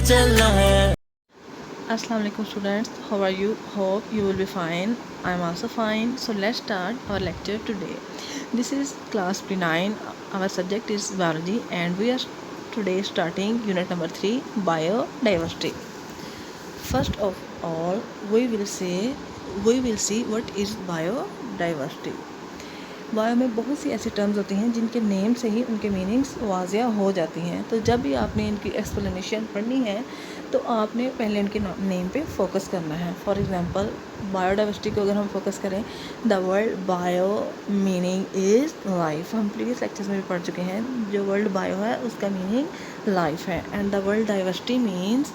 चलना है। Assalamu alaikum students, how are you? Hope you will be fine. I am also fine. So let's start our lecture today. This is class P9. Our subject is biology and we are today starting unit number 3, biodiversity. First of all, we will see what is biodiversity. Bio में बहुत सी ऐसी terms होती हैं जिनके name से ही उनके meanings वाज़िया हो जाती हैं। तो जब भी आपने इनकी एक्सप्लेनेशन पढ़नी है तो आपने पहले इनके नेम पे फोकस करना है। फॉर एग्जांपल बायोडाइवर्सिटी को अगर हम फोकस करें, the world bio meaning is life. हम प्रीवियस लेक्चर्स में भी पढ़ चुके हैं, जो वर्ल्ड बायो है उसका मीनिंग लाइफ है। And the world diversity means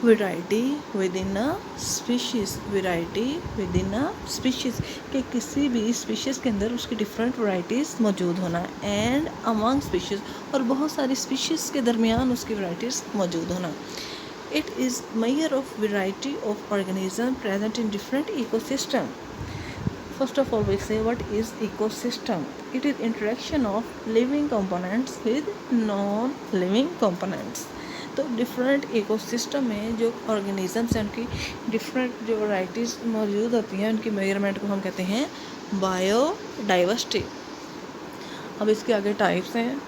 variety with in a species. Variety with in a species कि किसी भी स्पीशीज़ के अंदर उसकी डिफरेंट वैरायटीज़ मौजूद होना। एंड अमंग स्पीशीज़, और बहुत सारी स्पीशीज़ के दरमियान उसकी वैरायटीज़ मौजूद होना। It is measure of variety of organism present in different ecosystem. First of all, we say what is ecosystem. It is interaction of living components with non-living components. तो different ecosystem में जो organisms हैं उनकी different जो varieties मौजूद होती हैं, उनकी मेजरमेंट को हम कहते हैं बायोडाइवर्सिटी। अब इसके आगे टाइप्स हैं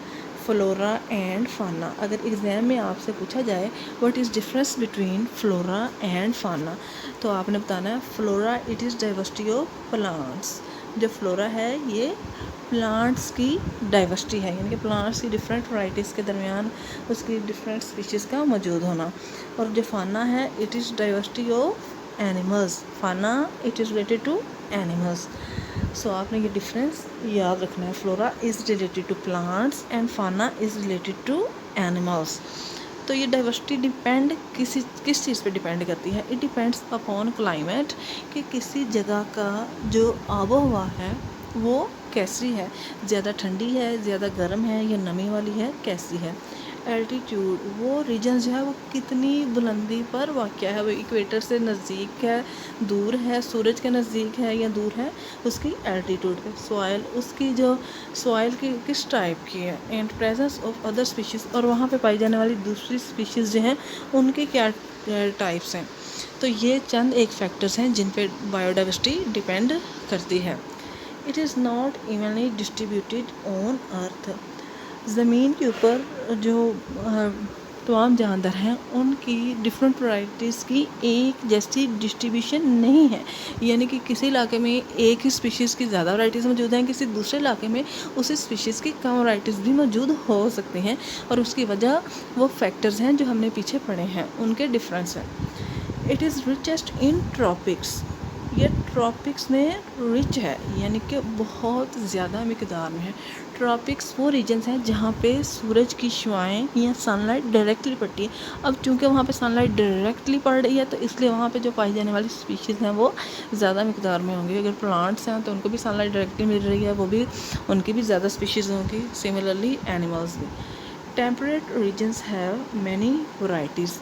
फ्लोरा एंड फाना। अगर एग्ज़ाम में आपसे पूछा जाए what is difference between flora and फाना, तो आपने बताना है flora it is diversity of plants. जो फ्लोरा है ये प्लांट्स की डाइवर्सिटी है, यानी कि प्लांट्स की डिफरेंट वैराइटीज़ के दरमियान उसकी डिफरेंट स्पीशीज़ का मौजूद होना। और जो फाना है it is diversity of animals. Fauna it is related to animals. So आपने ये डिफरेंस याद रखना है। Flora is related to plants and fauna is related to animals. तो ये डाइवर्सिटी डिपेंड किस चीज़ पे डिपेंड करती है? इट डिपेंड्स अपॉन क्लाइमेट, कि किसी जगह का जो आबो हवा है वो कैसी है, ज़्यादा ठंडी है, ज़्यादा गर्म है, या नमी वाली है, कैसी है। एल्टीट्यूड, वो रीजन जो है वो कितनी बुलंदी पर वाक़या है, वो इक्वेटर से नज़दीक है, दूर है, सूरज के नज़दीक है या दूर है, उसकी एल्टीट्यूड पे। सॉइल, उसकी जो सॉइल की किस टाइप की है। And presence of other species, और वहाँ पे पाई जाने वाली दूसरी स्पीशीज़ जो हैं उनके क्या टाइप्स हैं। तो ये चंद एक फैक्टर्स हैं जिन पे बायोडाइवर्सिटी डिपेंड करती है। It is not evenly distributed on earth. ज़मीन के ऊपर जो तमाम जानदार हैं उनकी डिफरेंट वैराइटीज़ की एक जैसी डिस्ट्रीब्यूशन नहीं है, यानी कि किसी इलाके में एक ही स्पीशीज़ की ज़्यादा वैराइटीज़ मौजूद हैं, किसी दूसरे इलाके में उसी स्पीशीज़ की कम वैराइटीज़ भी मौजूद हो सकती हैं। और उसकी वजह वो फैक्टर्स हैं जो हमने पीछे पढ़े हैं, उनके डिफरेंस हैं। It is richest in tropics. ये ट्रॉपिक्स में रिच है, यानी कि बहुत ज़्यादा मिकदार में है। ट्रॉपिक्स वो रीजन्स हैं जहाँ पे सूरज की शुआएँ या सनलाइट डायरेक्टली पड़ती है। अब चूँकि वहाँ पे सनलाइट डायरेक्टली पड़ रही है तो इसलिए वहाँ पे जो पाई जाने वाली स्पीशीज़ हैं वो ज़्यादा मिकदार में होंगी। अगर प्लांट्स हैं तो उनको भी सनलाइट डायरेक्टली मिल रही है, वो भी उनकी भी ज़्यादा स्पीशीज़ होंगी। सिमिलरली एनिमल्स भी। Temperate regions have many varieties.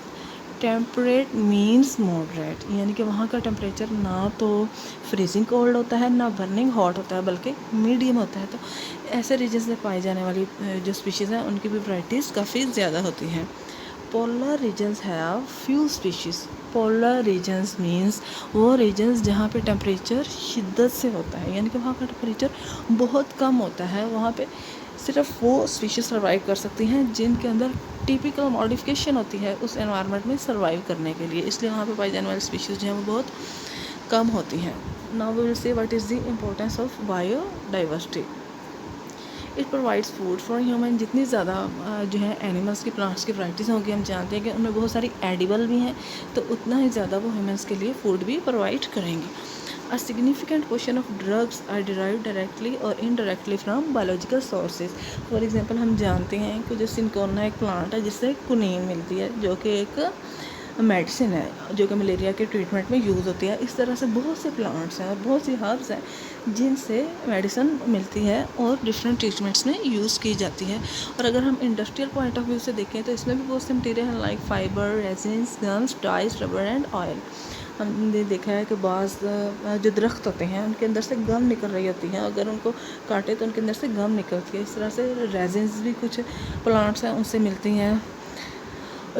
Temperate means moderate, यानी कि वहाँ का टेम्परेचर ना तो फ्रीजिंग कोल्ड होता है ना बर्निंग हॉट होता है, बल्कि मीडियम होता है। तो ऐसे रीजन्स में पाई जाने वाली जो स्पीशीज़ हैं उनकी भी वैराइटीज़ काफ़ी ज़्यादा होती हैं। Polar regions have few species. Polar regions means वो रीजन्स जहाँ पे टेम्परेचर शिद्दत से होता है, यानी कि वहाँ का टेम्परेचर बहुत कम होता है। वहाँ पे सिर्फ वो स्पीशीज़ सर्वाइव कर सकती हैं जिनके अंदर टिपिकल मॉडिफिकेशन होती है उस एनवायरनमेंट में सर्वाइव करने के लिए, इसलिए वहाँ पे पाई जाने वाली स्पीशीज़ जो हैं वो बहुत कम होती हैं। Now we will say what is the importance of biodiversity. It provides food for human. जितनी ज़्यादा जो है एनिमल्स की प्लांट्स की वैराइटीज़ होंगी, हम जानते हैं कि उनमें बहुत सारी एडिबल भी हैं, तो उतना ही ज़्यादा वो ह्यूमन्स के लिए फूड भी प्रोवाइड करेंगी। A significant portion of drugs are derived directly or indirectly from biological sources. For example, हम जानते हैं कि जो सिनकोना एक प्लांट है जिससे कुनीन मिलती है, जो कि एक मेडिसिन है जो कि मलेरिया के ट्रीटमेंट में यूज़ होती है। इस तरह से बहुत से प्लांट्स हैं और बहुत सी हर्ब्स हैं जिनसे मेडिसिन मिलती है और डिफरेंट ट्रीटमेंट्स में यूज़ की जाती है। और अगर हम इंडस्ट्रियल पॉइंट ऑफ व्यू से देखें तो इसमें भी बहुत से मटीरियल हैं like fibre, resins, gums, dyes, rubber and oil. हमने देखा है कि बाज़ जो दरख्त होते हैं उनके अंदर से गम निकल रही होती हैं, अगर उनको काटे तो उनके अंदर से गम निकलती है। इस तरह से रेजिन्स भी कुछ प्लांट्स हैं उनसे मिलती हैं।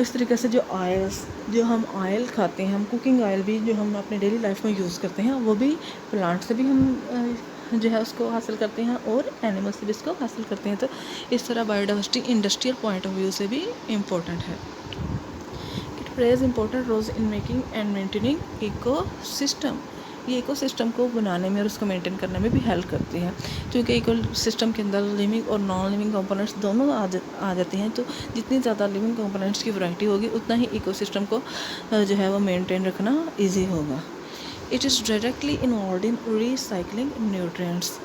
इस तरीके से जो ऑयल्स, जो हम ऑयल खाते हैं, हम कुकिंग ऑयल भी जो हम अपने डेली लाइफ में यूज़ करते हैं, वो भी प्लांट से भी हम जो है उसको हासिल करते हैं और एनिमल से भी इसको हासिल करते हैं। तो इस तरह biodiversity industrial point of view से भी इम्पोर्टेंट है। It plays important role in making and maintaining ecosystem. ये इकोसिस्टम को बनाने में और उसको मेंटेन करने में भी हेल्प करती है, क्योंकि इकोसिस्टम के अंदर लिविंग और नॉन लिविंग कंपोनेंट्स दोनों आ जाती हैं। तो जितनी ज़्यादा लिविंग कंपोनेंट्स की वैरायटी होगी उतना ही इकोसिस्टम को जो है वो मेंटेन रखना ईजी होगा। It is directly involve in recycling nutrients.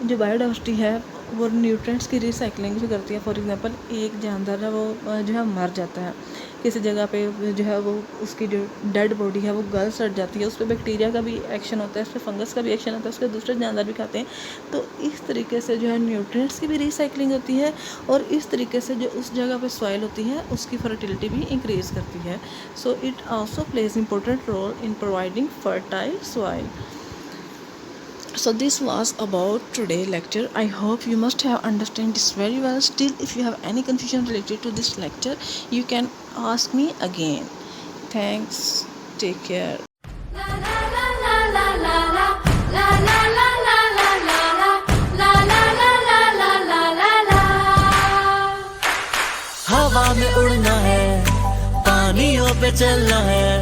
जो बायोडाइवर्सिटी है वो न्यूट्रिएंट्स की रिसाइकलिंग भी करती है। फॉर एग्जांपल एक जानवर है वो जो है मर जाता है किसी जगह पे, जो है वो उसकी जो डेड बॉडी है वो गल सड़ जाती है, उस पर बैक्टीरिया का भी एक्शन होता है, उस पर फंगस का भी एक्शन होता है, उसके दूसरे जानवर भी खाते हैं। तो इस तरीके से जो है न्यूट्रिएंट्स की भी रिसाइकलिंग होती है और इस तरीके से जो उस जगह पे सॉइल होती है उसकी फर्टिलिटी भी इंक्रीज करती है। So it also plays important role in providing fertile soil. So this was about today lecture. I hope you must have understand this very well. Still, if you have any confusion related to this lecture, you can ask me again. Thanks. Take care. हवा में उड़ना है, पानियों पे चलना है।